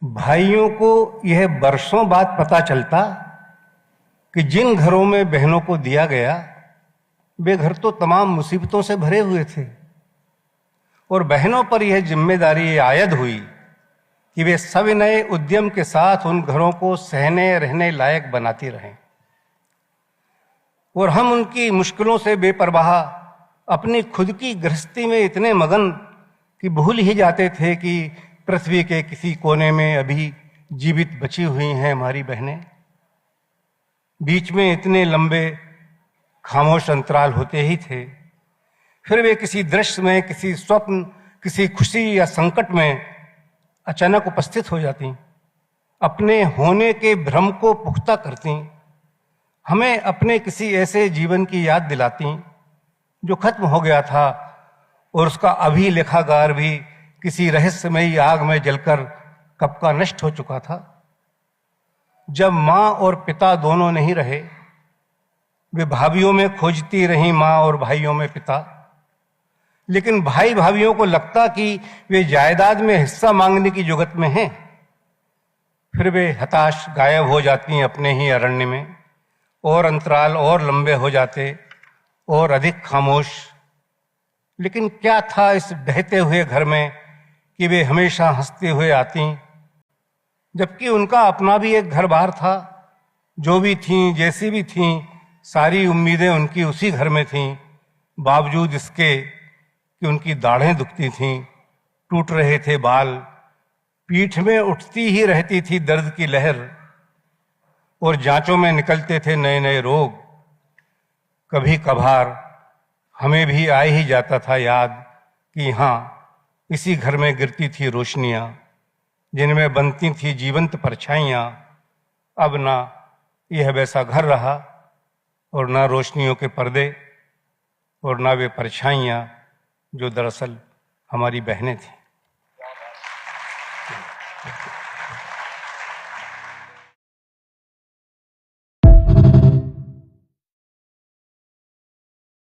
भाइयों को यह बरसों बाद पता चलता कि जिन घरों में बहनों को दिया गया वे घर तो तमाम मुसीबतों से भरे हुए थे और बहनों पर यह जिम्मेदारी आयद हुई कि वे सविनय उद्यम के साथ उन घरों को सहने रहने लायक बनाती रहें। और हम उनकी मुश्किलों से बेपरवाह अपनी खुद की गृहस्थी में इतने मगन कि भूल ही जाते थे कि पृथ्वी के किसी कोने में अभी जीवित बची हुई हैं हमारी बहनें। बीच में इतने लंबे खामोश अंतराल होते ही थे, फिर वे किसी दृश्य में, किसी स्वप्न, किसी खुशी या संकट में अचानक उपस्थित हो जाती, अपने होने के भ्रम को पुख्ता करती, हमें अपने किसी ऐसे जीवन की याद दिलाती जो खत्म हो गया था और उसका अभिलेखागार भी किसी रहस्यमयी आग में जलकर कब का नष्ट हो चुका था। जब माँ और पिता दोनों नहीं रहे, वे भाभियों में खोजती रहीं माँ और भाइयों में पिता, लेकिन भाई भाभियों को लगता कि वे जायदाद में हिस्सा मांगने की जुगत में हैं। फिर वे हताश गायब हो जाती अपने ही अरण्य में, और अंतराल और लंबे हो जाते और अधिक खामोश। लेकिन क्या था इस ढहते हुए घर में कि वे हमेशा हंसते हुए आती, जबकि उनका अपना भी एक घर बार था। जो भी थीं, जैसी भी थीं, सारी उम्मीदें उनकी उसी घर में थीं, बावजूद इसके कि उनकी दाढ़ें दुखती थीं, टूट रहे थे बाल, पीठ में उठती ही रहती थी दर्द की लहर, और जांचों में निकलते थे नए नए रोग। कभी कभार हमें भी आ ही जाता था याद कि हाँ, इसी घर में गिरती थी रोशनियां, जिनमें बनती थी जीवंत परछाइयां। अब ना यह वैसा घर रहा, और ना रोशनियों के पर्दे, और ना वे परछाइयां जो दरअसल हमारी बहनें थीं।